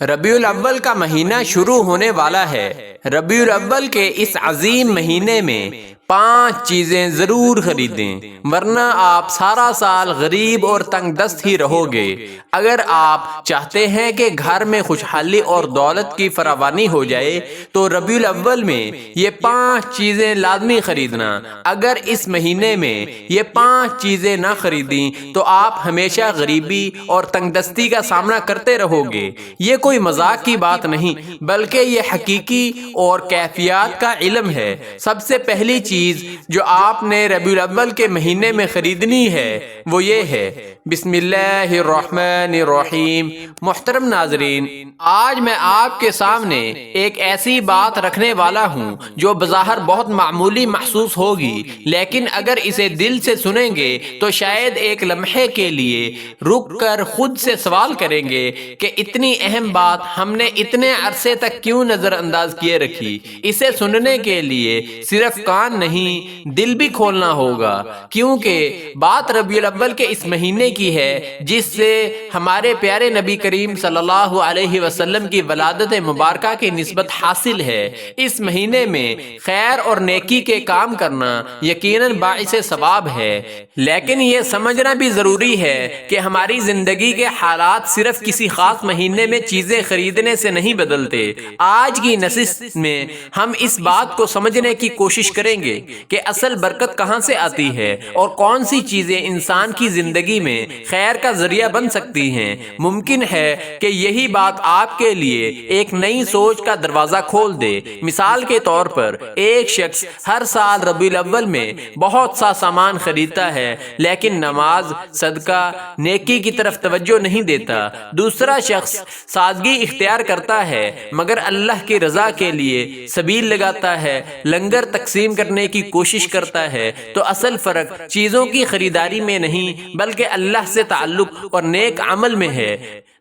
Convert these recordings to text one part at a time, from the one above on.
ربیع الاول کا مہینہ شروع ہونے والا ہے۔ ربیع الاول کے اس عظیم مہینے میں 5 چیزیں ضرور خریدیں، ورنہ آپ سارا سال غریب اور تنگ دست ہی رہو گے۔ اگر آپ چاہتے ہیں کہ گھر میں خوشحالی اور دولت کی فراوانی ہو جائے تو ربیع الاول میں یہ 5 چیزیں لازمی خریدنا۔ اگر اس مہینے میں یہ 5 چیزیں نہ خریدیں تو آپ ہمیشہ غریبی اور تنگ دستی کا سامنا کرتے رہو گے۔ یہ کوئی مذاق کی بات نہیں بلکہ یہ حقیقی اور کیفیات کا علم ہے۔ سب سے پہلی چیز جو آپ نے ربیع الاول کے مہینے میں خریدنی ہے وہ یہ ہے، بسم اللہ الرحمن الرحیم۔ محترم ناظرین، آج میں آپ کے سامنے ایک ایسی بات رکھنے والا ہوں جو بظاہر بہت معمولی محسوس ہوگی، لیکن اگر اسے دل سے سنیں گے تو شاید ایک لمحے کے لیے رک کر خود سے سوال کریں گے کہ اتنی اہم بات ہم نے اتنے عرصے تک کیوں نظر انداز کیے رکھی۔ اسے سننے کے لیے صرف کان نہیں، دل بھی کھولنا ہوگا، کیونکہ بات ربیع الاول کے اس مہینے کی ہے جس سے ہمارے پیارے نبی کریم صلی اللہ علیہ وسلم کی ولادت مبارکہ کی نسبت حاصل ہے۔ اس مہینے میں خیر اور نیکی کے کام کرنا یقیناً باعث ثواب ہے، لیکن یہ سمجھنا بھی ضروری ہے کہ ہماری زندگی کے حالات صرف کسی خاص مہینے میں چیزیں خریدنے سے نہیں بدلتے۔ آج کی نشست میں ہم اس بات کو سمجھنے کی کوشش کریں گے کہ اصل برکت کہاں سے آتی ہے اور کون سی چیزیں انسان کی زندگی میں خیر کا ذریعہ بن سکتی ہیں۔ ممکن ہے کہ یہی بات آپ کے لیے ایک نئی سوچ کا دروازہ کھول دے۔ مثال کے طور پر ایک شخص ہر سال ربیع الاول میں بہت سا سامان خریدتا ہے لیکن نماز، صدقہ، نیکی کی طرف توجہ نہیں دیتا۔ دوسرا شخص سادگی اختیار کرتا ہے مگر اللہ کی رضا کے لیے سبیل لگاتا ہے، لنگر تقسیم کرنے کی کوشش کرتا ہے۔ تو اصل فرق چیزوں کی خریداری میں نہیں بلکہ اللہ سے تعلق اور نیک عمل میں ہے۔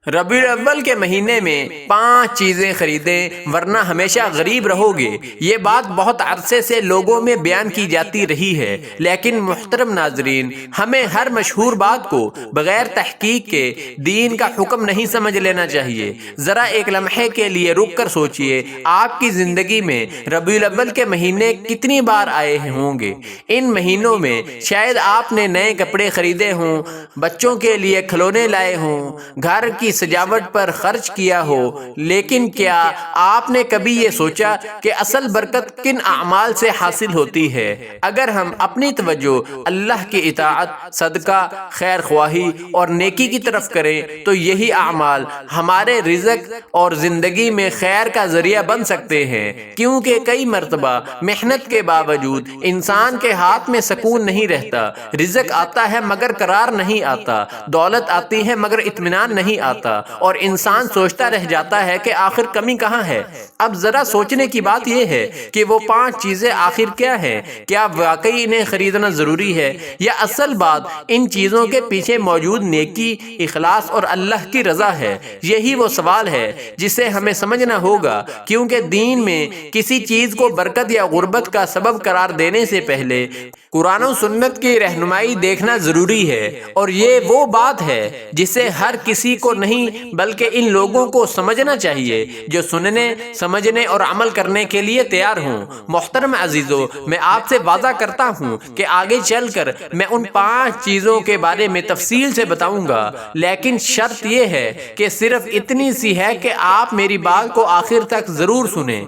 ربیع الاول کے مہینے میں 5 چیزیں خریدیں ورنہ ہمیشہ غریب رہو گے۔ یہ بات بہت عرصے سے لوگوں میں بیان کی جاتی رہی ہے، لیکن محترم ناظرین، ہمیں ہر مشہور بات کو بغیر تحقیق کے دین کا حکم نہیں سمجھ لینا چاہیے۔ ذرا ایک لمحے کے لیے رک کر سوچئے، آپ کی زندگی میں ربیع الاول کے مہینے کتنی بار آئے ہوں گے؟ ان مہینوں میں شاید آپ نے نئے کپڑے خریدے ہوں، بچوں کے لیے کھلونے لائے ہوں، گھر کی سجاوٹ پر خرچ کیا ہو، لیکن کیا آپ نے کبھی یہ سوچا کہ اصل برکت کن اعمال سے حاصل ہوتی ہے؟ اگر ہم اپنی توجہ اللہ کی اطاعت، صدقہ، خیر خواہی اور نیکی کی طرف کریں تو یہی اعمال ہمارے رزق اور زندگی میں خیر کا ذریعہ بن سکتے ہیں، کیونکہ کئی مرتبہ محنت کے باوجود انسان کے ہاتھ میں سکون نہیں رہتا۔ رزق آتا ہے مگر قرار نہیں آتا، دولت آتی ہے مگر اطمینان نہیں آتا، اور انسان سوچتا رہ جاتا ہے کہ آخر کمی کہاں ہے۔ اب ذرا سوچنے کی بات یہ ہے کہ وہ 5 چیزیں آخر کیا ہیں؟ کیا واقعی انہیں خریدنا ضروری ہے، یا اصل بات ان چیزوں کے پیچھے موجود نیکی، اخلاص اور اللہ کی رضا ہے؟ یہی وہ سوال ہے جسے ہمیں سمجھنا ہوگا، کیونکہ دین میں کسی چیز کو برکت یا غربت کا سبب قرار دینے سے پہلے قرآن و سنت کی رہنمائی دیکھنا ضروری ہے، اور یہ وہ بات ہے جسے ہر کسی کو نہیں بلکہ ان لوگوں کو سمجھنا چاہیے جو سننے، سمجھنے اور عمل کرنے کے لیے تیار ہوں۔ محترم عزیزو، میں آپ سے وعدہ کرتا ہوں کہ آگے چل کر میں ان 5 چیزوں کے بارے میں تفصیل سے بتاؤں گا، لیکن شرط یہ ہے کہ صرف اتنی سی ہے کہ آپ میری بات کو آخر تک ضرور سنیں،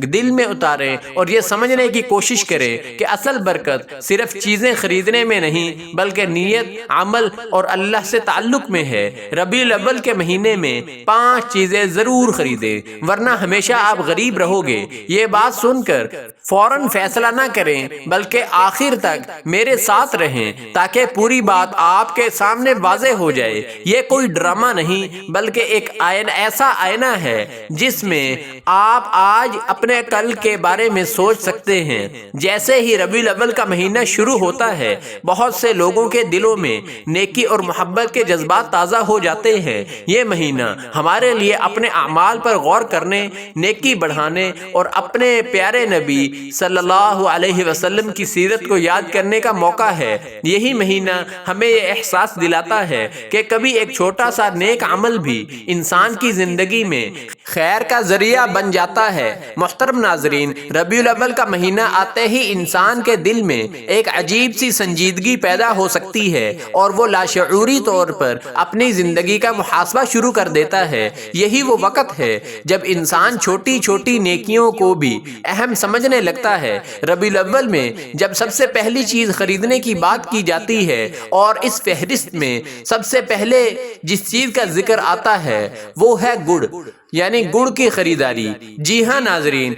دل میں اتاریں اور یہ سمجھنے کی کوشش کریں کہ اصل برکت صرف چیزیں خریدنے میں نہیں بلکہ نیت، عمل اور اللہ سے تعلق میں ہے۔ ربیع الاول کے مہینے میں 5 چیزیں ضرور خریدیں ورنہ ہمیشہ آپ غریب رہو گے۔ یہ بات سن کر فوراً فیصلہ نہ کریں بلکہ آخر تک میرے ساتھ رہیں تاکہ پوری بات آپ کے سامنے واضح ہو جائے۔ یہ کوئی ڈرامہ نہیں بلکہ ایک ایسا آئینہ ہے جس میں آپ آج اپنے کل کے بارے میں سوچ سکتے ہیں۔ جیسے ہی ربیع الاول کا مہینہ شروع ہوتا ہے بہت سے لوگوں کے دلوں میں نیکی اور محبت کے جذبات تازہ ہو جاتے ہیں، یہ مہینہ ہمارے لیے اپنے اعمال پر غور کرنے، نیکی بڑھانے اور اپنے پیارے نبی صلی اللہ علیہ وسلم کی سیرت کو یاد کرنے کا موقع ہے۔ یہی مہینہ ہمیں یہ احساس دلاتا ہے کہ کبھی ایک چھوٹا سا نیک عمل بھی انسان کی زندگی میں خیر کا ذریعہ بن جاتا ہے۔ محترم ناظرین، ربیع الاول کا مہینہ آتے ہی انسان کے دل میں ایک عجیب سی سنجیدگی پیدا ہو سکتی ہے اور وہ لاشعوری طور پر اپنی زندگی کا محاسبہ شروع کر دیتا ہے۔ یہی وہ وقت ہے جب انسان چھوٹی چھوٹی نیکیوں کو بھی اہم سمجھنے لگتا ہے۔ ربیع الاول میں جب سب سے پہلی چیز خریدنے کی بات کی جاتی ہے اور اس فہرست میں سب سے پہلے جس چیز کا ذکر آتا ہے وہ ہے گڑ، یعنی گڑ کی خریداری۔ جی ہاں ناظرین،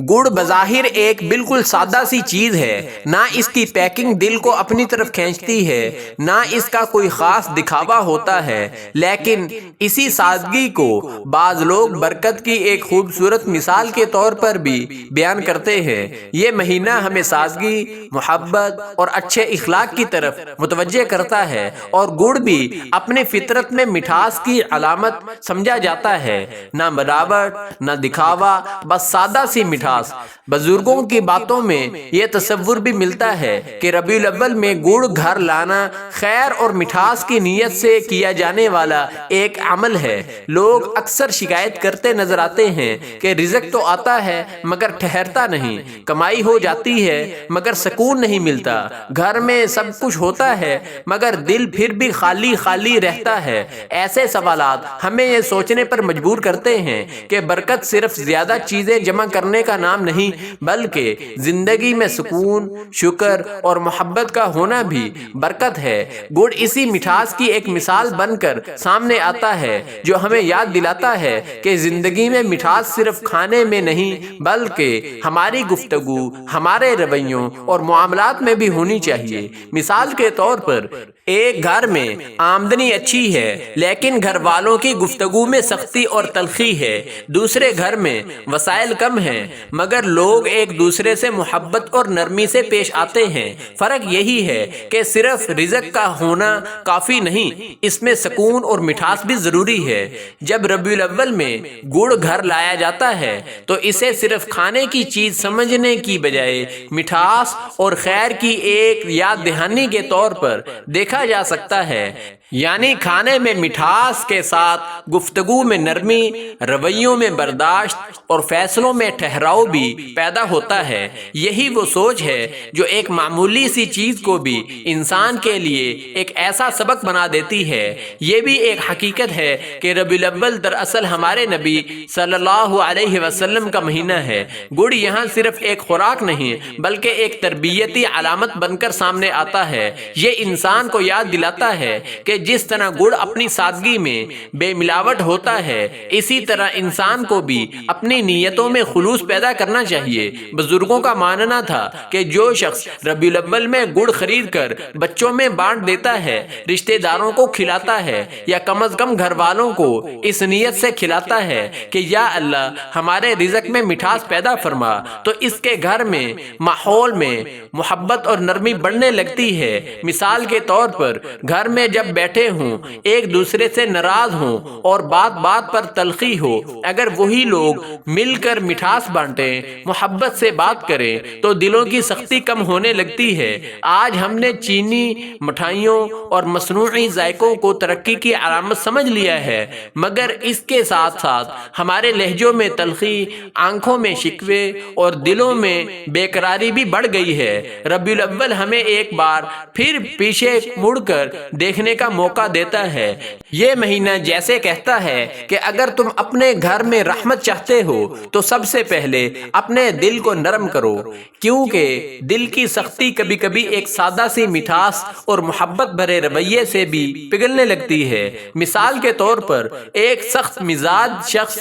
گڑ بظاہر ایک بالکل سادہ سی چیز ہے، نہ اس کی پیکنگ دل کو اپنی طرف کھینچتی ہے، نہ اس کا کوئی خاص دکھاوا ہوتا ہے، لیکن اسی سادگی کو بعض لوگ برکت کی ایک خوبصورت مثال کے طور پر بھی بیان کرتے ہیں۔ یہ مہینہ ہمیں سادگی، محبت اور اچھے اخلاق کی طرف متوجہ کرتا ہے، اور گڑ بھی اپنی فطرت میں مٹھاس کی علامت سمجھا جاتا ہے۔ نہ بناوٹ، نہ دکھاوا، بس سادہ سی مٹھاس۔ بزرگوں کی باتوں میں یہ تصور بھی ملتا ہے کہ ربیع الاول میں گڑ گھر لانا خیر اور مٹھاس کی نیت سے کیا جانے والا ایک عمل ہے۔ لوگ اکثر شکایت کرتے نظر آتے ہیں کہ رزق تو آتا ہے مگر ٹھہرتا نہیں، کمائی ہو جاتی ہے مگر سکون نہیں ملتا، گھر میں سب کچھ ہوتا ہے مگر دل پھر بھی خالی خالی رہتا ہے۔ ایسے سوالات ہمیں یہ سوچنے پر مجبور کرتے ہیں کہ برکت صرف زیادہ چیزیں جمع کرنے کا نام نہیں، بلکہ زندگی میں سکون، شکر اور محبت کا ہونا بھی برکت ہے۔ گڑ اسی مٹھاس کی ایک مثال بن کر سامنے آتا ہے جو ہمیں یاد دلاتا ہے کہ زندگی میں مٹھاس صرف کھانے میں نہیں بلکہ ہماری گفتگو، ہمارے رویوں اور معاملات میں بھی ہونی چاہیے۔ مثال کے طور پر ایک گھر میں آمدنی اچھی ہے لیکن گھر والوں کی گفتگو میں سختی اور تلخی ہے، دوسرے گھر میں وسائل کم ہیں مگر لوگ ایک دوسرے سے محبت اور نرمی سے پیش آتے ہیں۔ فرق یہی ہے کہ صرف رزق کا ہونا کافی نہیں، اس میں سکون اور مٹھاس بھی ضروری ہے۔ جب ربیع الاول میں گڑ گھر لایا جاتا ہے تو اسے صرف کھانے کی چیز سمجھنے کی بجائے مٹھاس اور خیر کی ایک یاد دہانی کے طور پر دیکھا جا سکتا ہے، یعنی کھانے میں مٹھاس کے ساتھ گفتگو میں نرمی، رویوں میں برداشت اور فیصلوں میں ٹھہراؤ بھی پیدا ہوتا ہے۔ یہی وہ سوچ ہے جو ایک معمولی سی چیز کو بھی انسان کے لیے ایک ایسا سبق بنا دیتی ہے۔ یہ بھی ایک حقیقت ہے کہ ربیع الاول دراصل ہمارے نبی صلی اللہ علیہ وسلم کا مہینہ ہے۔ گڑ یہاں صرف ایک خوراک نہیں بلکہ ایک تربیتی علامت بن کر سامنے آتا ہے۔ یہ انسان کو یاد دلاتا ہے کہ جس طرح گڑ اپنی سادگی میں بے ملاوٹ ہوتا ہے، اسی طرح انسان کو بھی اپنی نیتوں میں خلوص پیدا کرنا چاہیے۔ بزرگوں کا ماننا تھا کہ جو شخص ربیع الاول میں گڑ خرید کر بچوں میں بانٹ دیتا ہے، رشتہ داروں کو کھلاتا ہے یا کم از کم گھر والوں کو اس نیت سے کھلاتا ہے کہ یا اللہ ہمارے رزق میں مٹھاس پیدا فرما، تو اس کے گھر میں ماحول میں محبت اور نرمی بڑھنے لگتی ہے۔ مثال کے طور پر گھر میں جب بیٹھے ہوں، ایک دوسرے سے ناراض ہوں اور بات بات پر تلخی ہو، اگر وہی لوگ مل کر مٹھاس بانٹیں، محبت سے بات کریں تو دلوں کی سختی کم ہونے لگتی ہے۔ آج ہم نے چینی، مٹھائیوں اور مصنوعی ذائقوں کو ترقی کی علامت سمجھ لیا ہے، مگر اس کے ساتھ ساتھ ہمارے لہجوں میں تلخی، آنکھوں میں شکوے اور دلوں میں بے قراری بھی بڑھ گئی ہے۔ ربیع الاول ہمیں ایک بار پھر پیچھے مڑ کر دیکھنے کا موقع دیتا ہے۔ یہ مہینہ جیسے کہتا ہے کہ اگر تم اپنے گھر میں رحمت چاہتے ہو تو سب سے پہلے اپنے دل کو نرم کرو، کیونکہ دل کی سختی کبھی کبھی ایک سادہ سی مٹھاس اور محبت بھرے رویے سے بھی پگھلنے لگتی ہے۔ مثال کے طور پر ایک سخت مزاج شخص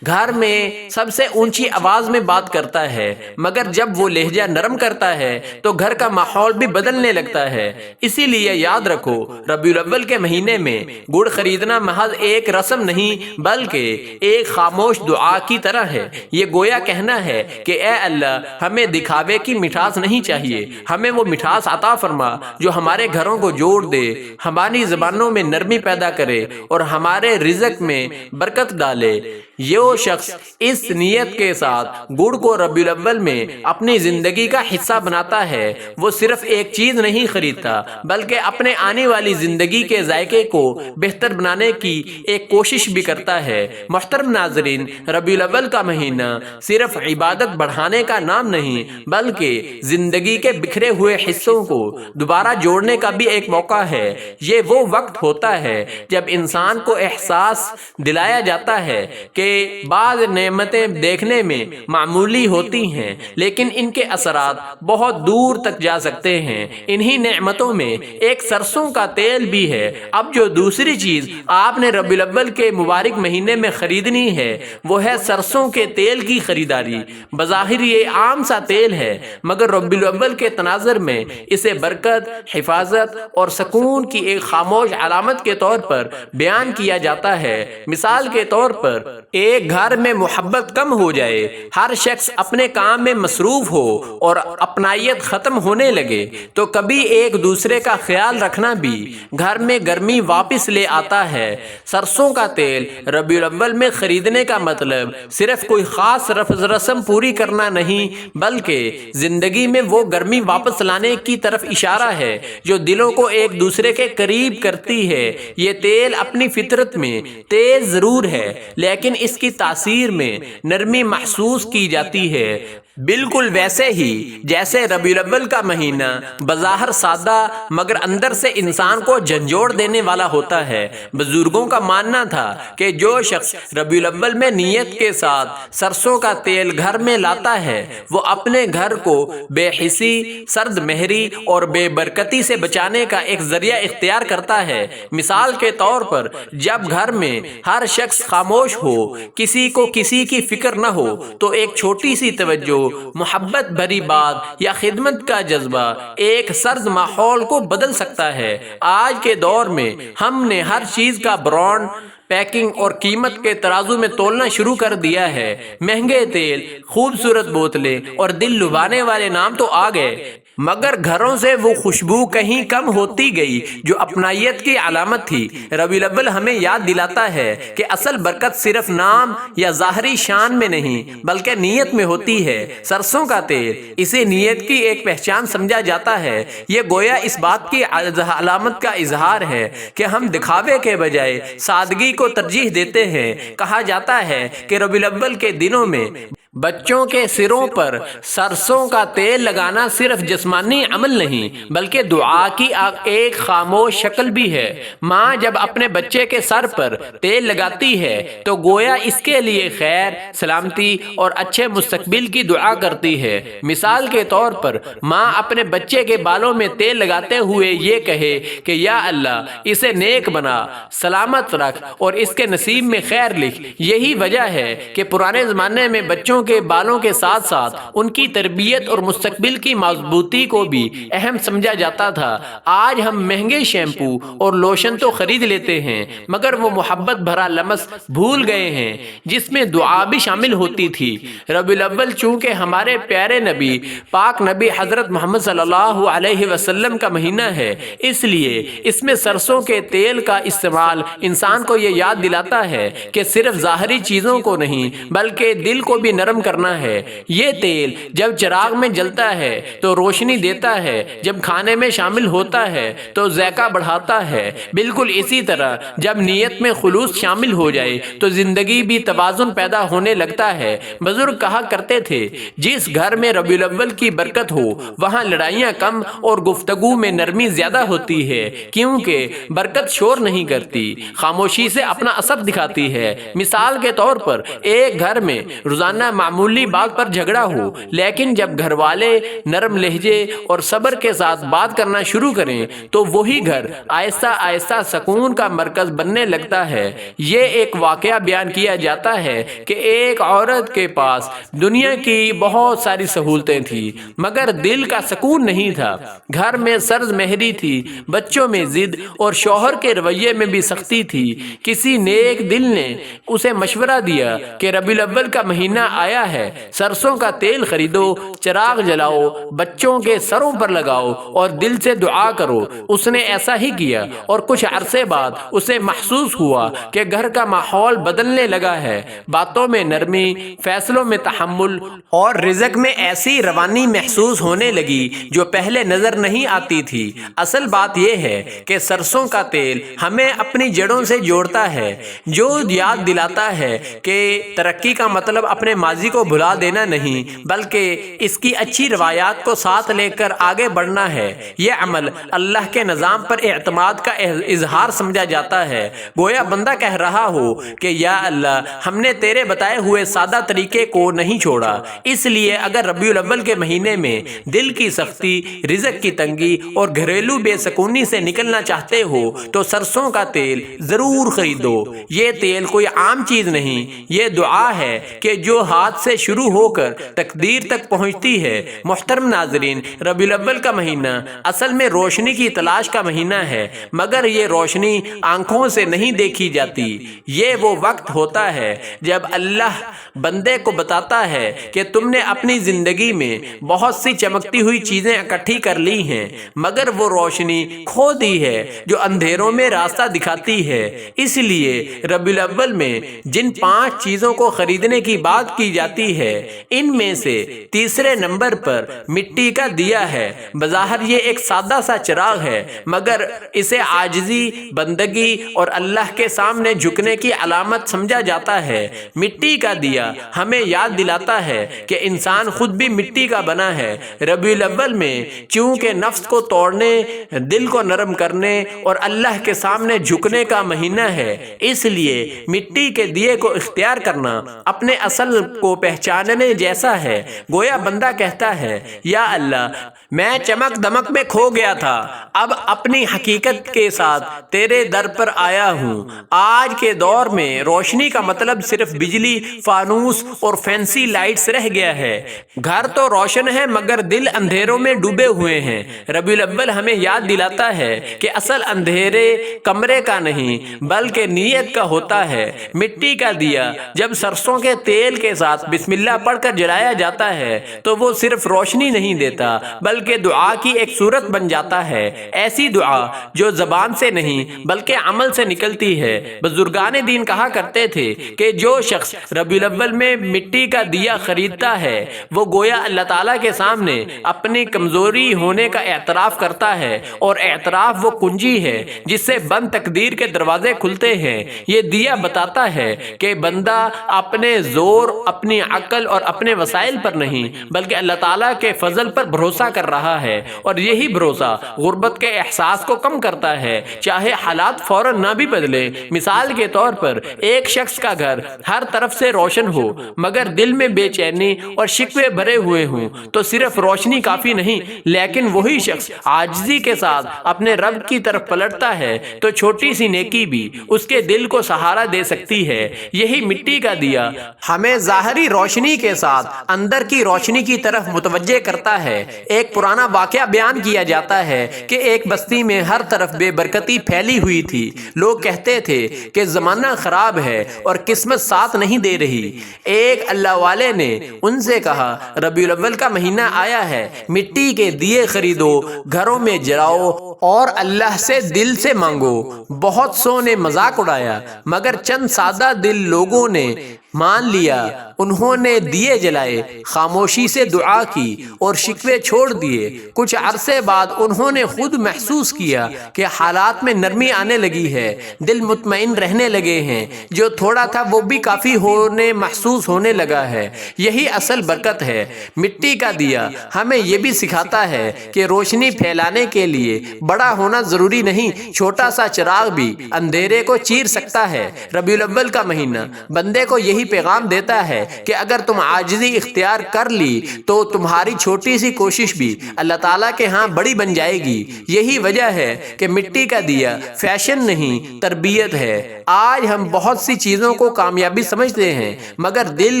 گھر میں سب سے اونچی آواز میں بات کرتا ہے، مگر جب وہ لہجہ نرم کرتا ہے تو گھر کا ماحول بھی بدلنے لگتا ہے۔ اسی لیے یاد رکھو، ربیع الاول کے مہینے میں گڑ خریدنا محض ایک رسم نہیں بلکہ ایک خاموش دعا کی طرح ہے۔ یہ گویا کہنا ہے کہ اے اللہ، ہمیں دکھاوے کی مٹھاس نہیں چاہیے، ہمیں وہ مٹھاس عطا فرما جو ہمارے گھروں کو جوڑ دے، ہماری زبانوں میں نرمی پیدا کرے اور ہمارے رزق میں برکت ڈالے۔ یہ شخص اس نیت کے ساتھ گڑ کو ربیع الاول میں اپنی زندگی کا حصہ بناتا ہے، وہ صرف ایک چیز نہیں خریدتا بلکہ اپنے آنے والی زندگی کے ذائقے کو بہتر بنانے کی ایک کوشش بھی کرتا ہے۔ محترم ناظرین، ربیع الاول کا مہینہ صرف عبادت بڑھانے کا نام نہیں بلکہ زندگی کے بکھرے ہوئے حصوں کو دوبارہ جوڑنے کا بھی ایک موقع ہے۔ یہ وہ وقت ہوتا ہے جب انسان کو احساس دلایا جاتا ہے کہ بعض نعمتیں دیکھنے میں معمولی ہوتی ہیں لیکن ان کے اثرات بہت دور تک جا سکتے ہیں۔ انہی نعمتوں میں ایک سرسوں کا تیل بھی ہے۔ اب جو دوسری چیز آپ نے ربیع الاول کے مبارک مہینے میں خریدنی ہے وہ ہے سرسوں کے تیل کی خریداری۔ بظاہر یہ عام سا تیل ہے مگر ربیع الاول کے تناظر میں اسے برکت، حفاظت اور سکون کی ایک خاموش علامت کے طور پر بیان کیا جاتا ہے۔ مثال کے طور پر ایک گھر میں محبت کم ہو جائے، ہر شخص اپنے کام میں مصروف ہو اور اپنائیت ختم ہونے لگے تو کبھی ایک دوسرے کا خیال رکھنا بھی گھر میں گرمی واپس لے آتا ہے۔ سرسوں کا تیل ربیع الاول میں خریدنے کا مطلب صرف کوئی خاص رسم پوری کرنا نہیں بلکہ زندگی میں وہ گرمی واپس لانے کی طرف اشارہ ہے جو دلوں کو ایک دوسرے کے قریب کرتی ہے۔ یہ تیل اپنی فطرت میں تیز ضرور ہے لیکن اس کی تاثیر میں نرمی محسوس کی جاتی ہے، بالکل ویسے ہی جیسے ربیع الاول کا مہینہ بظاہر سادہ مگر اندر سے انسان کو جھنجھوڑ دینے والا ہوتا ہے۔ بزرگوں کا ماننا تھا کہ جو شخص ربیع الاول میں نیت کے ساتھ سرسوں کا تیل گھر میں لاتا ہے وہ اپنے گھر کو بے حسی، سرد مہری اور بے برکتی سے بچانے کا ایک ذریعہ اختیار کرتا ہے۔ مثال کے طور پر جب گھر میں ہر شخص خاموش ہو، کسی کو کسی کی فکر نہ ہو تو ایک چھوٹی سی توجہ، محبت بھری بات یا خدمت کا جذبہ ایک سرد ماحول کو بدل سکتا ہے۔ آج کے دور میں ہم نے ہر چیز کا برانڈ، پیکنگ اور قیمت کے ترازو میں تولنا شروع کر دیا ہے۔ مہنگے تیل، خوبصورت بوتلیں اور دل لبھانے والے نام تو آ گئے مگر گھروں سے وہ خوشبو کہیں کم ہوتی گئی جو اپنائیت کی علامت تھی۔ ربیع الاول ہمیں یاد دلاتا ہے کہ اصل برکت صرف نام یا ظاہری شان میں نہیں بلکہ نیت میں ہوتی ہے۔ سرسوں کا تیل اسے نیت کی ایک پہچان سمجھا جاتا ہے۔ یہ گویا اس بات کی علامت کا اظہار ہے کہ ہم دکھاوے کے بجائے سادگی کو ترجیح دیتے ہیں۔ کہا جاتا ہے کہ ربیع الاول کے دنوں میں بچوں کے سروں پر سرسوں کا تیل لگانا صرف جسمانی عمل نہیں بلکہ دعا کی ایک خاموش شکل بھی ہے۔ ماں جب اپنے بچے کے سر پر تیل لگاتی ہے تو گویا اس کے لیے خیر، سلامتی اور اچھے مستقبل کی دعا کرتی ہے۔ مثال کے طور پر ماں اپنے بچے کے بالوں میں تیل لگاتے ہوئے یہ کہے کہ یا اللہ اسے نیک بنا، سلامت رکھ اور اس کے نصیب میں خیر لکھ۔ یہی وجہ ہے کہ پرانے زمانے میں بچوں کے بالوں کے ساتھ ساتھ ان کی تربیت اور مستقبل کی مضبوطی کو بھی اہم سمجھا جاتا تھا۔ آج ہم مہنگے شیمپو اور لوشن تو خرید لیتے ہیں مگر وہ محبت بھرا لمس بھول گئے ہیں جس میں دعا بھی شامل ہوتی تھی۔ ربیع الاول چونکہ ہمارے پیارے نبی پاک نبی حضرت محمد صلی اللہ علیہ وسلم کا مہینہ ہے، اس لیے اس میں سرسوں کے تیل کا استعمال انسان کو یہ یاد دلاتا ہے کہ صرف ظاہری چیزوں کو نہیں بلکہ دل کو بھی نرم کرنا ہے۔ یہ تیل جب چراغ میں جلتا ہے تو روشنی دیتا ہے، جب کھانے میں شامل ہوتا ہے تو ذائقہ بڑھاتا ہے۔ بالکل اسی طرح جب نیت میں خلوص شامل ہو جائے تو زندگی بھی توازن پیدا ہونے لگتا ہے۔ بزرگ کہا کرتے تھے جس گھر میں ربیع الاول کی برکت ہو وہاں لڑائیاں کم اور گفتگو میں نرمی زیادہ ہوتی ہے، کیونکہ برکت شور نہیں کرتی، خاموشی سے اپنا اثر دکھاتی ہے۔ مثال کے طور پر ایک گھر میں روزانہ معمولی بات پر جھگڑا ہو، لیکن جب گھر والے نرم لہجے اور صبر کے ساتھ بات کرنا شروع کریں تو وہی گھر آہستہ آہستہ سکون کا مرکز بننے لگتا ہے۔ یہ ایک واقعہ بیان کیا جاتا ہے کہ ایک عورت کے پاس دنیا کی بہت ساری سہولتیں تھیں مگر دل کا سکون نہیں تھا۔ گھر میں سرد مہری تھی، بچوں میں ضد اور شوہر کے رویے میں بھی سختی تھی۔ کسی نیک دل نے اسے مشورہ دیا کہ ربیع الاول کا مہینہ آیا ہے، سرسوں کا تیل خریدو، چراغ جلاؤ، بچوں کے سروں پر لگاؤ اور دل سے دعا کرو۔ اس نے ایسا ہی کیا اور کچھ عرصے بعد اسے محسوس ہوا کہ گھر کا ماحول بدلنے لگا ہے۔ باتوں میں نرمی، فیصلوں میں تحمل اور رزق میں ایسی روانی محسوس ہونے لگی جو پہلے نظر نہیں آتی تھی۔ اصل بات یہ ہے کہ سرسوں کا تیل ہمیں اپنی جڑوں سے جوڑتا ہے، جو یاد دلاتا ہے کہ ترقی کا مطلب اپنے ماضی کو بھلا دینا نہیں بلکہ اس کی اچھی روایات کو ساتھ لے کر آگے بڑھنا ہے۔ یہ عمل اللہ کے نظام پر اعتماد کا اظہار سمجھا جاتا ہے، گویا بندہ کہہ رہا ہو کہ یا اللہ، ہم نے تیرے بتائے ہوئے سادہ طریقے کو نہیں چھوڑا۔ اس لیے اگر ربیع الاول کے مہینے میں دل کی سختی، رزق کی تنگی اور گھریلو بے سکونی سے نکلنا چاہتے ہو تو سرسوں کا تیل ضرور خریدو۔ یہ تیل کوئی عام چیز نہیں، یہ دعا ہے کہ جو ہاتھ سے شروع ہو کر تقدیر تک پہنچتی ہے۔ محترم ناظرین، ربیع الاول کا مہینہ اصل میں روشنی کی تلاش کا مہینہ ہے، مگر یہ روشنی آنکھوں سے نہیں دیکھی جاتی۔ یہ وہ وقت ہوتا ہے جب اللہ بندے کو بتاتا ہے کہ تم نے اپنی زندگی میں بہت سی چمکتی ہوئی چیزیں اکٹھی کر لی ہیں مگر وہ روشنی کھو دی ہے جو اندھیروں میں راستہ دکھاتی ہے۔ اس لیے ربیع الاول میں جن 5 چیزوں کو خریدنے کی بات کی جاتی ہے ان میں سے تیسرے نمبر پر مٹی کا دیا ہے۔ بظاہر یہ ایک سادہ سا چراغ ہے مگر اسے عاجزی، بندگی اور اللہ کے سامنے جھکنے کی علامت سمجھا جاتا ہے۔ مٹی کا دیا ہمیں یاد دلاتا ہے کہ انسان خود بھی مٹی کا بنا ہے۔ ربیع الاول میں چونکہ نفس کو توڑنے، دل کو نرم کرنے اور اللہ کے سامنے جھکنے کا مہینہ ہے، اس لیے مٹی کے دیے کو اختیار کرنا اپنے اصل کو پہچاننے جیسا ہے۔ گویا بندہ کہتا ہے یا اللہ، میں چمک دمک میں کھو گیا تھا، اب اپنی حقیقت کے ساتھ تیرے در پر آیا ہوں۔ آج کے دور میں روشنی کا مطلب صرف بجلی، فانوس اور فینسی لائٹس رہ گیا ہے۔ گھر تو روشن ہے مگر دل اندھیروں میں ڈوبے ہوئے ہیں۔ ربیع الاول ہمیں یاد دلاتا ہے کہ اصل اندھیرے کمرے کا نہیں بلکہ نیت کا ہوتا ہے۔ مٹی کا دیا جب سرسوں کے تیل کے ساتھ بسم اللہ پڑھ کر جلایا جاتا ہے تو وہ صرف روشنی نہیں دیتا بلکہ دعا کی ایک صورت بن جاتا ہے، ایسی دعا جو زبان سے نہیں بلکہ عمل سے نکلتی ہے۔ بزرگان دین کہا کرتے تھے کہ جو شخص ربیع الاول میں مٹی کا دیا خریدتا ہے وہ گویا اللہ تعالیٰ کے سامنے اپنی کمزوری ہونے کا اعتراف کرتا ہے، اور اعتراف وہ کنجی ہے جس سے بند تقدیر کے دروازے کھلتے ہیں۔ یہ دیا بتاتا ہے کہ بندہ اپنے زور، اپنی عقل اور اپنے وسائل پر نہیں بلکہ اللہ تعالیٰ کے فضل پر بھروسہ کر رہا ہے، اور یہی بھروسہ غربت کے احساس کو کم کرتا ہے، چاہے حالات فوراً نہ بھی بدلے۔ مثال کے طور پر ایک شخص کا گھر ہر طرف سے روشن ہو مگر دل میں بے چینی اور شکوے بھرے ہوئے ہوں تو صرف روشنی کافی نہیں، لیکن وہی شخص عاجزی کے ساتھ اپنے رب کی طرف پلٹتا ہے تو چھوٹی سی نیکی بھی اس کے دل کو سہارا دے سکتی ہے۔ یہی مٹی کا دیا ہمیں ظاہری روشنی کے ساتھ اندر کی روشنی کی طرف متوجہ کرتا ہے۔ ایک پرانا واقعہ بیان کیا جاتا ہے کہ ایک بستی میں ہر طرف بے برکتی پھیلی ہوئی تھی۔ لوگ کہتے تھے کہ زمانہ خراب ہے اور قسمت ساتھ نہیں دے رہی۔ ایک اللہ والے نے ان سے کہا، ربیع الاول کا مہینہ آیا ہے، مٹی کے دیے خریدو، گھروں میں جلاؤ اور اللہ سے دل سے مانگو۔ بہت سو نے مذاق اڑایا مگر چند سادہ دل لوگوں نے مان لیا۔ انہوں نے دیے جلائے، خاموشی سے دعا کی اور شکوے چھوڑ دیے۔ کچھ عرصے بعد انہوں نے خود محسوس کیا کہ حالات میں نرمی آنے لگی ہے، دل مطمئن رہنے لگے ہیں، جو تھوڑا تھا وہ بھی کافی ہونے محسوس ہونے لگا ہے۔ یہی اصل برکت ہے۔ مٹی کا دیا ہمیں یہ بھی سکھاتا ہے کہ روشنی پھیلانے کے لیے بڑا ہونا ضروری نہیں، چھوٹا سا چراغ بھی اندھیرے کو چیر سکتا ہے۔ ربیع الاول کا مہینہ بندے کو یہی پیغام دیتا ہے کہ اگر تم عاجزی اختیار کر لی تو تمہاری چھوٹی سی کوشش بھی اللہ تعالیٰ کے ہاں بڑی بن جائے گی۔ یہی وجہ ہے کہ مٹی کا دیا فیشن نہیں تربیت ہے۔ آج ہم بہت سی چیزوں کو کامیابی سمجھتے ہیں مگر دل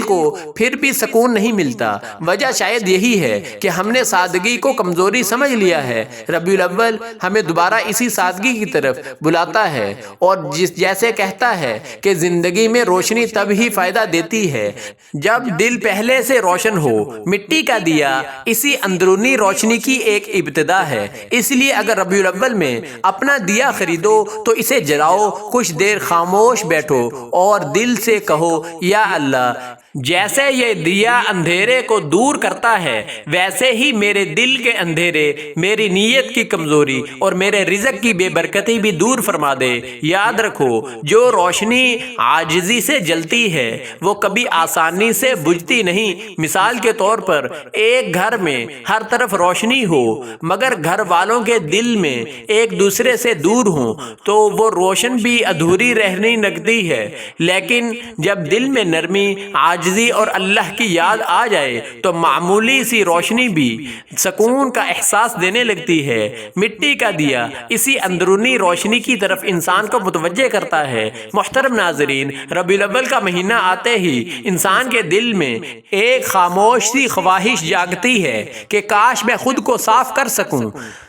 کو پھر بھی سکون نہیں ملتا۔ وجہ شاید یہی ہے کہ ہم نے سادگی کو کمزوری سمجھ لیا ہے۔ ربیع الاول ہمیں دوبارہ اسی سادگی کی طرف بلاتا ہے اور جیسے کہتا ہے کہ زندگی میں روشنی تب ہی فائدہ دیتی ہے جب دل پہلے سے روشن ہو۔ مٹی کا دیا اسی اندرونی روشنی کی ایک ابتدا ہے، اس لیے اگر ربیع الاول میں اپنا دیا خریدو تو اسے جلاؤ، کچھ دیر خاموش بیٹھو اور دل سے کہو یا اللہ، جیسے یہ دیا اندھیرے کو دور کرتا ہے ویسے ہی میرے دل کے اندھیرے، میری نیت کی کمزوری اور میرے رزق کی بے برکتی بھی دور فرما دے۔ یاد رکھو جو روشنی عاجزی سے جلتی ہے وہ کبھی آسانی سے بجھتی نہیں۔ مثال کے طور پر ایک گھر میں ہر طرف روشنی ہو مگر گھر والوں کے دل میں ایک دوسرے سے دور ہوں تو وہ روشن بھی ادھوری رہنے لگتی ہے، لیکن جب دل میں نرمی، عاجزی اور اللہ کی یاد آ جائے تو معمولی سی روشنی بھی سکون کا احساس دینے لگتی ہے۔ مٹی کا دیا اسی اندرونی روشنی کی طرف انسان کو متوجہ کرتا ہے۔ محترم ناظرین، ربیع الاول کا مہینہ آتے ہی انسان کے دل میں ایک خاموش سی خواہش جاگتی ہے کہ کاش میں خود کو صاف کر سکوں،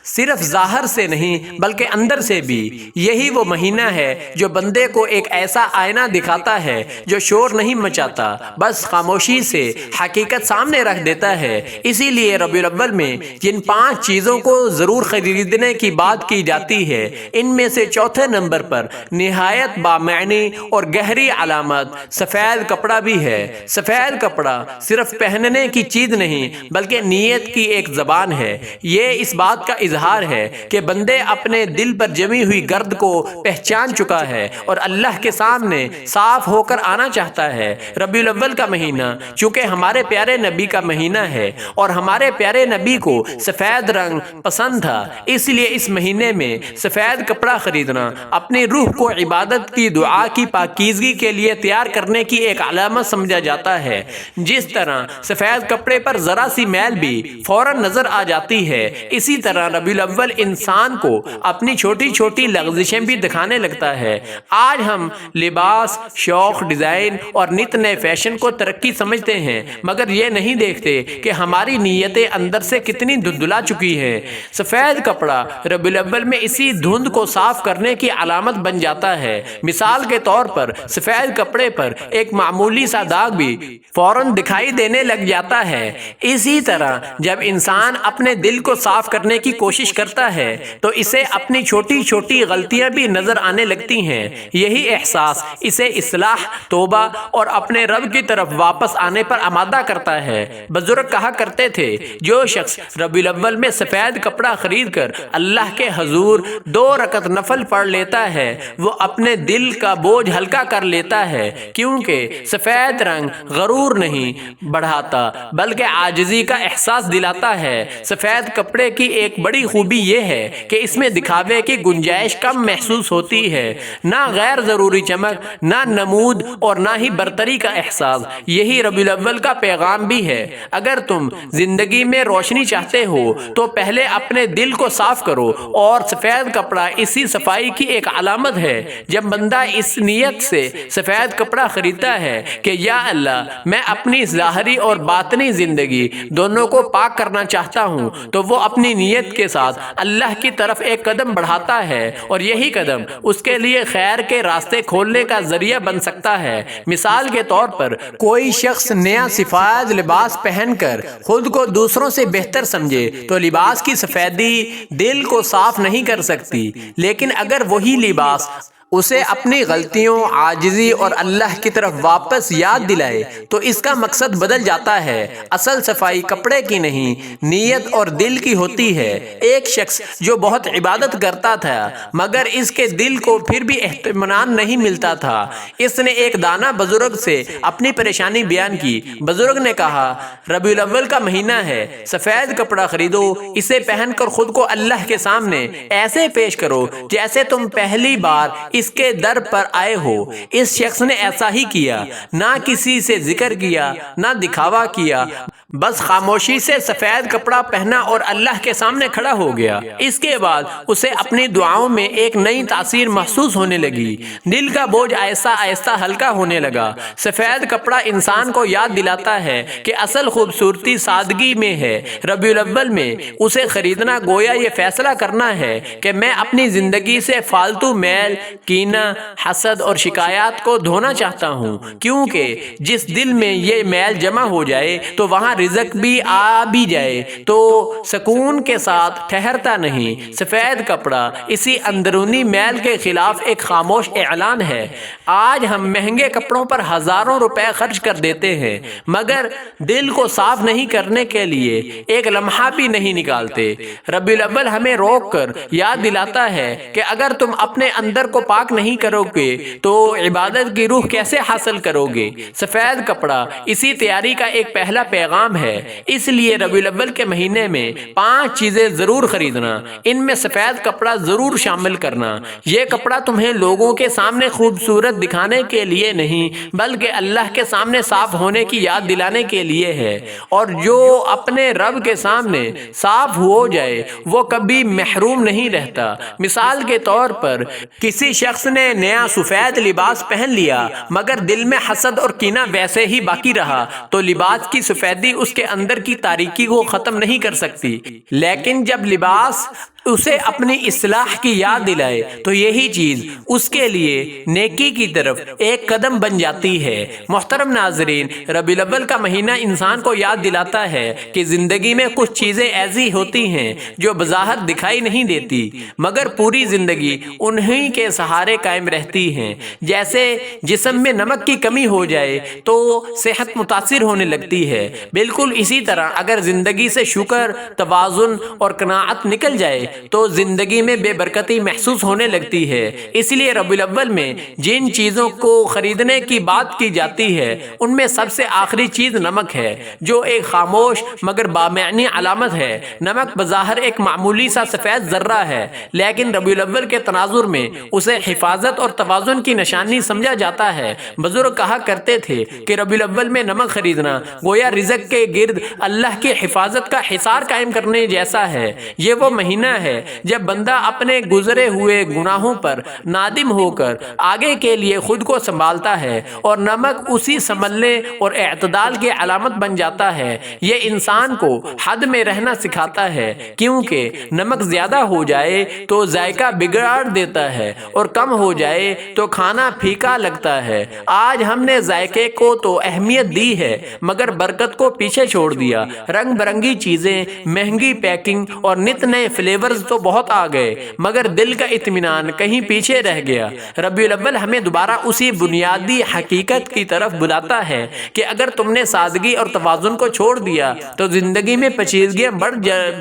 صرف ظاہر سے نہیں بلکہ اندر سے بھی۔ یہی وہ مہینہ ہے جو بندے کو ایک ایسا آئینہ دکھاتا ہے جو شور نہیں مچاتا، بس خاموشی سے حقیقت سامنے رکھ دیتا ہے۔ اسی لیے ربیع الاول میں جن 5 چیزوں کو ضرور خریدنے کی بات کی جاتی ہے ان میں سے چوتھے نمبر پر نہایت بامعنی اور گہری علامت سفید کپڑا بھی ہے۔ سفید کپڑا صرف پہننے کی چیز نہیں بلکہ نیت کی ایک زبان ہے۔ یہ اس بات کا اظہار ہے کہ بندے اپنے دل پر جمی ہوئی گرد کو پہچان چکا ہے اور اللہ کے سامنے صاف ہو کر آنا چاہتا ہے۔ ربیع الاول کا مہینہ چونکہ ہمارے پیارے نبی کا مہینہ ہے اور ہمارے پیارے نبی کو سفید رنگ پسند تھا، اس لیے اس مہینے میں سفید کپڑا خریدنا اپنی روح کو عبادت کی، دعا کی پاکیزگی کے لیے تیار کرنے کی ایک علامت سمجھا جاتا ہے۔ جس طرح سفید کپڑے پر ذرا سی میل بھی فوراً نظر آ جاتی ہے، اسی طرح ربیع الاول انسان کو اپنی چھوٹی چھوٹی لغزشیں بھی دکھانے لگتا ہے۔ آج ہم لباس، شوق، ڈیزائن اور نت نئے فیشن کو ترقی سمجھتے ہیں مگر یہ نہیں دیکھتے کہ ہماری نیتیں اندر سے کتنی دھندلا چکی ہیں۔ سفید کپڑا ربیع الاول میں اسی دھند کو صاف کرنے کی علامت بن جاتا ہے۔ مثال کے طور پر سفید کپڑے پر ایک معمولی سا داغ بھی فوراً دکھائی دینے لگ جاتا ہے۔ اسی طرح جب انسان اپنے دل کو صاف کرنے کی کوشش کرتا ہے تو اسے اپنی چھوٹی چھوٹی غلطیاں بھی نظر آنے لگتی ہیں۔ یہی احساس اسے اصلاح، توبہ اور اپنے رب کی طرف واپس آنے پر آمادہ کرتا ہے۔ بزرگ کہا کرتے تھے جو شخص ربیع الاول میں سفید کپڑا خرید کر اللہ کے حضور 2 رکعت نفل پڑھ لیتا ہے وہ اپنے دل کا بوجھ ہلکا کر لیتا ہے، کیونکہ سفید رنگ غرور نہیں بڑھاتا بلکہ عاجزی کا احساس دلاتا ہے۔ سفید کپڑے کی ایک بڑی خوبی یہ ہے کہ اس میں دکھاوے کی گنجائش کم محسوس ہوتی ہے، نہ غیر ضروری چمک، نہ نمود اور نہ ہی برتری کا احساس۔ یہی ربیع الاول کا پیغام بھی ہے۔ اگر تم زندگی میں روشنی چاہتے ہو تو پہلے اپنے دل کو صاف کرو، اور سفید کپڑا اسی صفائی کی ایک علامت ہے۔ جب بندہ اس نیت سے سفید کپڑا خریدتا ہے کہ یا اللہ میں اپنی ظاہری اور باطنی زندگی دونوں کو پاک کرنا چاہتا ہوں، تو وہ اپنی نیت کے ساتھ اللہ کی طرف ایک قدم بڑھاتا ہے اور یہی قدم اس کے لیے خیر کے راستے کھولنے کا ذریعہ بن سکتا ہے۔ مثال کے طور پر کوئی شخص نیا سفید لباس پہن کر خود کو دوسروں سے بہتر سمجھے تو لباس کی سفیدی دل کو صاف نہیں کر سکتی، لیکن اگر وہی لباس اسے اپنی غلطیوں، عاجزی اور اللہ کی طرف واپس یاد دلائے تو اس کا مقصد بدل جاتا ہے۔ اصل صفائی کپڑے کی نہیں، نیت اور دل کی ہوتی ہے۔ ایک شخص جو بہت عبادت کرتا تھا مگر اس کے دل کو پھر بھی اطمینان نہیں ملتا تھا، اس نے ایک دانا بزرگ سے اپنی پریشانی بیان کی۔ بزرگ نے کہا ربیع الاول کا مہینہ ہے، سفید کپڑا خریدو، اسے پہن کر خود کو اللہ کے سامنے ایسے پیش کرو جیسے تم پہلی بار اس کے در پر آئے ہو۔ اس شخص نے ایسا ہی کیا، نہ کسی سے ذکر کیا نہ دکھاوا کیا، بس خاموشی سے سفید کپڑا پہنا اور اللہ کے سامنے کھڑا ہو گیا۔ اس کے بعد اسے اپنی دعاؤں میں ایک نئی تاثیر محسوس ہونے لگی، دل کا بوجھ آہستہ آہستہ ہلکا ہونے لگا۔ سفید کپڑا انسان کو یاد دلاتا ہے کہ اصل خوبصورتی سادگی میں ہے۔ ربیع الاول میں اسے خریدنا گویا یہ فیصلہ کرنا ہے کہ میں اپنی زندگی سے فالتو میل، کینہ، حسد اور شکایات کو دھونا چاہتا ہوں، کیونکہ جس دل میں یہ میل جمع ہو جائے تو وہاں رزق بھی آ بھی جائے تو سکون کے ساتھ ٹھہرتا نہیں۔ سفید کپڑا اسی اندرونی میل کے خلاف ایک خاموش اعلان ہے۔ آج ہم مہنگے کپڑوں پر ہزاروں روپے خرچ کر دیتے ہیں، مگر دل کو صاف نہیں کرنے کے لیے ایک لمحہ بھی نہیں نکالتے۔ ربیع الاول ہمیں روک کر یاد دلاتا ہے کہ اگر تم اپنے اندر کو پاک نہیں کرو گے تو عبادت کی روح کیسے حاصل کرو گے؟ سفید کپڑا اسی تیاری کا ایک پہلا پیغام ہے۔ اس لیے ربیع الاول کے مہینے میں 5 چیزیں ضرور خریدنا، ان میں سفید کپڑا ضرور شامل کرنا۔ یہ کپڑا تمہیں لوگوں کے سامنے خوبصورت دکھانے کے لیے نہیں بلکہ اللہ کے سامنے صاف ہونے کی یاد دلانے کے لیے ہے، اور جو اپنے رب کے سامنے صاف ہو جائے وہ کبھی محروم نہیں رہتا۔ مثال کے طور پر کسی شخص نے نیا سفید لباس پہن لیا مگر دل میں حسد اور کینہ ویسے ہی باقی رہا تو لباس کی سفیدی اس کے اندر کی تاریکی کو ختم نہیں کر سکتی، لیکن جب لباس اسے اپنی اصلاح کی یاد دلائے تو یہی چیز اس کے لیے نیکی کی طرف ایک قدم بن جاتی ہے۔ محترم ناظرین، ربیع الاول کا مہینہ انسان کو یاد دلاتا ہے کہ زندگی میں کچھ چیزیں ایسی ہوتی ہیں جو بظاہر دکھائی نہیں دیتی مگر پوری زندگی انہی کے سہارے قائم رہتی ہیں۔ جیسے جسم میں نمک کی کمی ہو جائے تو صحت متاثر ہونے لگتی ہے، بالکل اسی طرح اگر زندگی سے شکر، توازن اور قناعت نکل جائے تو زندگی میں بے برکتی محسوس ہونے لگتی ہے۔ اس لیے ربیع الاول میں جن چیزوں کو خریدنے کی بات کی جاتی ہے ان میں سب سے آخری چیز نمک ہے، جو ایک خاموش مگر بامعنی علامت ہے۔ نمک بظاہر ایک معمولی سا سفید ذرہ ہے، لیکن ربیع الاول کے تناظر میں اسے حفاظت اور توازن کی نشانی سمجھا جاتا ہے۔ بزرگ کہا کرتے تھے کہ ربیع الاول میں نمک خریدنا گویا رزق کے گرد اللہ کی حفاظت کا حصار قائم کرنے جیسا ہے۔ یہ وہ مہینہ ہے جب بندہ اپنے گزرے ہوئے گناہوں پر نادم ہو کر آگے کے لیے خود کو سنبھالتا ہے، اور نمک اسی سنبھلنے اور اعتدال کی علامت بن جاتا ہے۔ یہ انسان کو حد میں رہنا سکھاتا ہے، کیونکہ نمک زیادہ ہو جائے تو ذائقہ بگاڑ دیتا ہے اور کم ہو جائے تو کھانا پھیکا لگتا ہے۔ آج ہم نے ذائقے کو تو اہمیت دی ہے مگر برکت کو پیچھے چھوڑ دیا۔ رنگ برنگی چیزیں، مہنگی پیکنگ اور نت نئے فلیورز تو بہت آ گئے مگر دل کا اطمینان کہیں پیچھے رہ گیا۔ ربیع الاول ہمیں دوبارہ اسی بنیادی حقیقت کی طرف بلاتا ہے کہ اگر تم نے سادگی اور توازن کو چھوڑ دیا تو زندگی میں پیچیدگیاں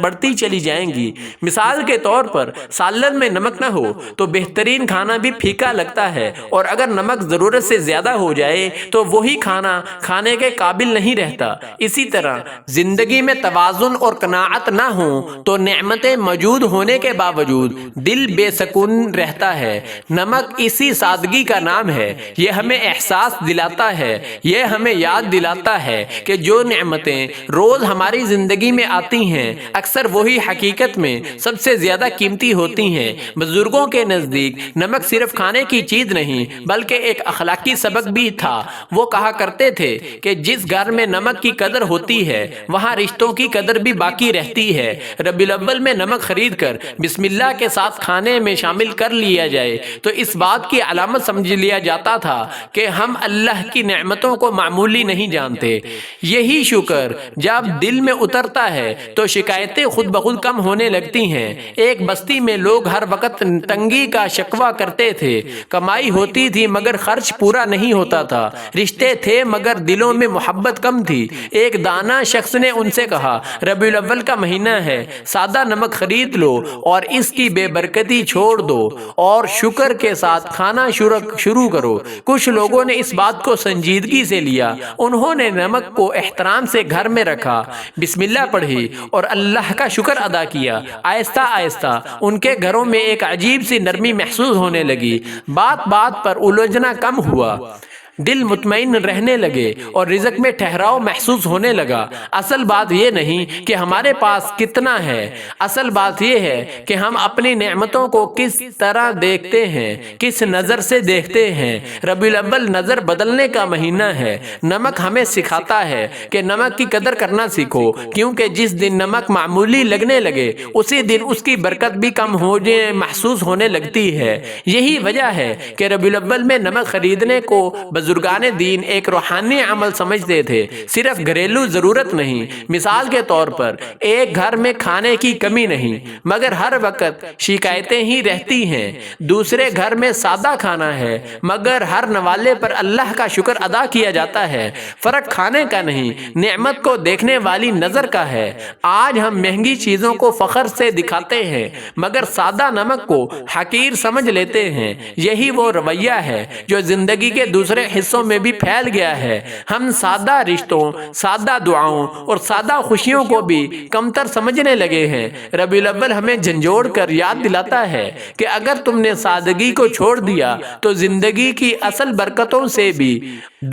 بڑھتی چلی جائیں گی۔ مثال کے طور پر سالن میں نمک نہ ہو تو بہترین کھانا بھی پھیکا لگتا ہے، اور اگر نمک ضرورت سے زیادہ ہو جائے تو وہی کھانا کھانے کے قابل نہیں رہتا۔ اسی طرح زندگی میں توازن اور قناعت نہ ہو تو نعمتیں موجود ہونے کے باوجود دل بے سکون رہتا ہے۔ نمک اسی سادگی کا نام ہے۔ یہ ہمیں احساس دلاتا ہے، یہ ہمیں یاد دلاتا ہے کہ جو نعمتیں روز ہماری زندگی میں آتی ہیں اکثر وہی حقیقت میں سب سے زیادہ قیمتی ہوتی ہیں۔ بزرگوں کے نزدیک نمک صرف کھانے کی چیز نہیں بلکہ ایک اخلاقی سبق بھی تھا۔ وہ کہا کرتے تھے کہ جس گھر میں نمک کی قدر ہوتی ہے وہاں رشتوں کی قدر بھی باقی رہتی ہے۔ ربیع الاول میں نمک خرید کر بسم اللہ کے ساتھ کھانے میں شامل کر لیا جائے تو اس بات کی علامت سمجھ لیا جاتا تھا کہ ہم اللہ کی نعمتوں کو معمولی نہیں جانتے۔ یہی شکر جب دل میں اترتا ہے تو شکایتیں خود بخود کم ہونے لگتی ہیں۔ ایک بستی میں لوگ ہر وقت تنگی کا شکوہ کرتے تھے، کمائی ہوتی تھی مگر خرچ پورا نہیں ہوتا تھا، رشتے تھے مگر دلوں میں محبت کم تھی۔ ایک دانا شخص نے ان سے کہا، ربیع الاول کا مہینہ ہے، سادہ نمک خرید لو اور اس کی بے برکتی چھوڑ دو اور شکر کے ساتھ کھانا شروع کرو۔ کچھ لوگوں نے اس بات کو سنجیدگی سے لیا، انہوں نے نمک کو احترام سے گھر میں رکھا، بسم اللہ پڑھی اور اللہ کا شکر ادا کیا۔ آہستہ آہستہ ان کے گھروں میں ایک عجیب سی نرمی محسوس ہونے لگی، بات بات پر الجھنا کم ہوا، دل مطمئن رہنے لگے اور رزق میں ٹھہراؤ محسوس ہونے لگا۔ اصل بات یہ نہیں کہ ہمارے پاس کتنا ہے، اصل بات یہ ہے کہ ہم اپنی نعمتوں کو کس طرح دیکھتے ہیں، کس نظر سے دیکھتے ہیں۔ ربیع الاول نظر بدلنے کا مہینہ ہے۔ نمک ہمیں سکھاتا ہے کہ نمک کی قدر کرنا سیکھو، کیونکہ جس دن نمک معمولی لگنے لگے اسی دن اس کی برکت بھی کم ہونے محسوس ہونے لگتی ہے۔ یہی وجہ ہے کہ ربیع الاول میں نمک خریدنے کو بزرگان دین ایک روحانی عمل سمجھتے تھے، صرف گھریلو ضرورت نہیں۔ مثال کے طور پر ایک گھر میں کھانے کی کمی نہیں، مگر ہر وقت شکایتیں ہی رہتی ہیں۔ دوسرے گھر میں سادہ کھانا ہے، مگر ہر نوالے پر اللہ کا شکر ادا کیا جاتا ہے۔ فرق کھانے کا نہیں، نعمت کو دیکھنے والی نظر کا ہے۔ آج ہم مہنگی چیزوں کو فخر سے دکھاتے ہیں، مگر سادہ نمک کو حقیر سمجھ لیتے ہیں۔ یہی وہ رویہ ہے جو زندگی کے دوسرے حصوں میں بھی پھیل گیا ہے۔ ہم سادہ رشتوں، سادہ دعاؤں اور سادہ خوشیوں کو بھی کمتر سمجھنے لگے ہیں۔ ربیع الاول ہمیں جھنجھوڑ کر یاد دلاتا ہے کہ اگر تم نے سادگی کو چھوڑ دیا تو زندگی کی اصل برکتوں سے بھی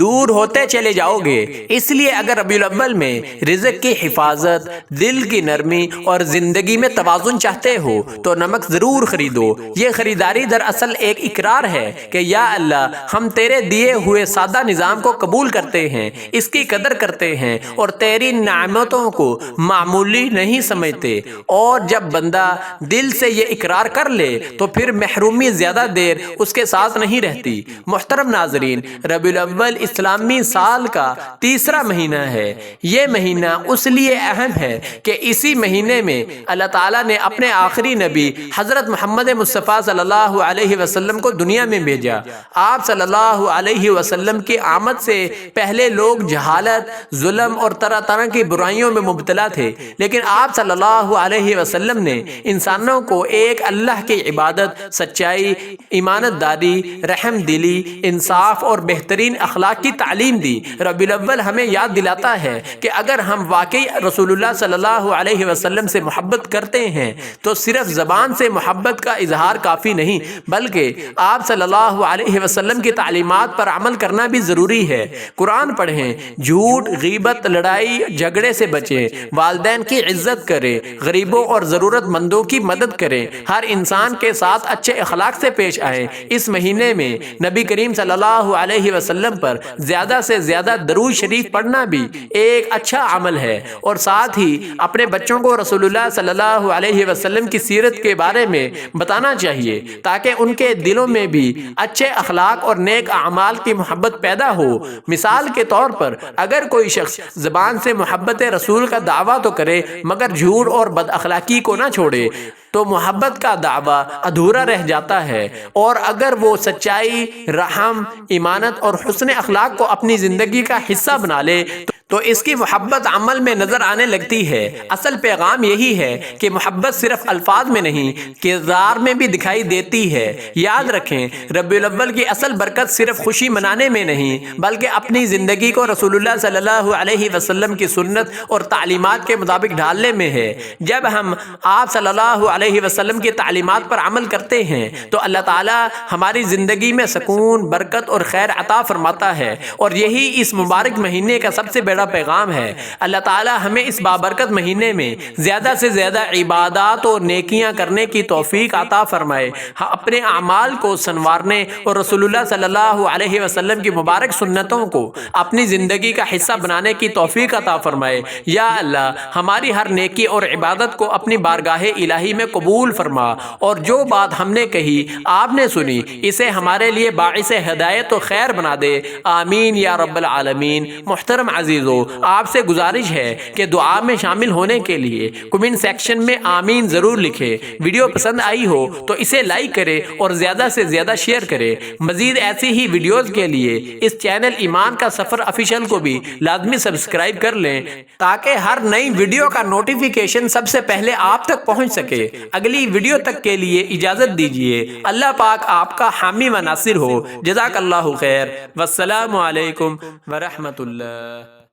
دور ہوتے چلے جاؤ گے۔ اس لیے اگر ربیع الاول میں رزق کی حفاظت، دل کی نرمی اور زندگی میں توازن چاہتے ہو تو نمک ضرور خریدو۔ یہ خریداری دراصل ایک اقرار ہے کہ یا اللہ، ہم تیرے دیے ہوئے سادہ نظام کو قبول کرتے ہیں، اس کی قدر کرتے ہیں اور تیری نعمتوں کو معمولی نہیں سمجھتے۔ اور جب بندہ دل سے یہ اقرار کر لے تو پھر محرومی زیادہ دیر اس کے ساتھ نہیں رہتی۔ محترم ناظرین، ربیع الاول اسلامی سال کا تیسرا مہینہ ہے۔ یہ مہینہ اس لیے اہم ہے کہ اسی مہینے میں اللہ تعالیٰ نے اپنے آخری نبی حضرت محمد مصطفیٰ صلی اللہ علیہ وسلم کو دنیا میں بھیجا۔ آپ صلی اللہ علیہ وسلم کی آمد سے پہلے لوگ جہالت، ظلم اور طرح طرح کی برائیوں میں مبتلا تھے، لیکن آپ صلی اللہ علیہ وسلم نے انسانوں کو ایک اللہ کی عبادت، سچائی، ایمانت داری، رحم دلی، انصاف اور بہترین اخلاق کی تعلیم دی۔ ربیع الاول ہمیں یاد دلاتا ہے کہ اگر ہم واقعی رسول اللہ صلی اللہ علیہ وسلم سے محبت کرتے ہیں تو صرف زبان سے محبت کا اظہار کافی نہیں، بلکہ آپ صلی اللہ علیہ وسلم کی تعلیمات پر عمل کرنا بھی ضروری ہے۔ قرآن پڑھیں، جھوٹ، غیبت، لڑائی جھگڑے سے بچیں، والدین کی عزت کریں، غریبوں اور ضرورت مندوں کی مدد کریں، ہر انسان کے ساتھ اچھے اخلاق سے پیش آئیں۔ اس مہینے میں نبی کریم صلی اللہ علیہ وسلم پر زیادہ سے زیادہ درود شریف پڑھنا بھی ایک اچھا عمل ہے، اور ساتھ ہی اپنے بچوں کو رسول اللہ صلی اللہ علیہ وسلم کی سیرت کے بارے میں بتانا چاہیے تاکہ ان کے دلوں میں بھی اچھے اخلاق اور نیک اعمال کی محبت پیدا ہو۔ مثال کے طور پر اگر کوئی شخص زبان سے محبت رسول کا دعویٰ تو کرے مگر جھوٹ اور بد اخلاقی کو نہ چھوڑے تو محبت کا دعویٰ ادھورا رہ جاتا ہے، اور اگر وہ سچائی، رحم، ایمانت اور حسن اخلاق کو اپنی زندگی کا حصہ بنا لے تو اس کی محبت عمل میں نظر آنے لگتی ہے۔ اصل پیغام یہی ہے کہ محبت صرف الفاظ میں نہیں، کردار میں بھی دکھائی دیتی ہے۔ یاد رکھیں، ربیع الاول کی اصل برکت صرف خوشی منانے میں نہیں بلکہ اپنی زندگی کو رسول اللہ صلی اللہ علیہ وسلم کی سنت اور تعلیمات کے مطابق ڈھالنے میں ہے۔ جب ہم آپ صلی اللہ علیہ وسلم کی تعلیمات پر عمل کرتے ہیں تو اللہ تعالیٰ ہماری زندگی میں سکون، برکت اور خیر عطا فرماتا ہے، اور یہی اس مبارک مہینے کا سب سے بڑا پیغام ہے۔ اللہ تعالیٰ ہمیں اس بابرکت مہینے میں زیادہ سے زیادہ عبادات اور نیکیاں کرنے کی توفیق عطا فرمائے، اپنے اعمال کو سنوارنے اور رسول اللہ صلی اللہ علیہ وسلم کی مبارک سنتوں کو اپنی زندگی کا حصہ بنانے کی توفیق عطا فرمائے۔ یا اللہ، ہماری ہر نیکی اور عبادت کو اپنی بارگاہ الہی میں قبول فرما، اور جو بات ہم نے کہی، آپ نے سنی، اسے ہمارے لیے باعث ہدایت و خیر بنا دے۔ آمین یا رب العالمین۔ محترم عزیزو، آپ سے گزارش ہے کہ دعا میں شامل ہونے کے لیے کمنٹ سیکشن میں آمین ضرور لکھیں۔ ویڈیو پسند آئی ہو تو اسے لائک کریں اور زیادہ سے زیادہ شیئر کریں۔ مزید ایسی ہی ویڈیوز کے لیے اس چینل ایمان کا سفر آفیشیل کو بھی لازمی سبسکرائب کر لیں تاکہ ہر نئی ویڈیو کا نوٹیفیکیشن سب سے پہلے آپ تک پہنچ سکے۔ اگلی ویڈیو تک کے لیے اجازت دیجیے۔ اللہ پاک آپ کا حامی و ناصر ہو۔ جزاک اللہ خیر، والسلام علیکم ورحمۃ اللہ۔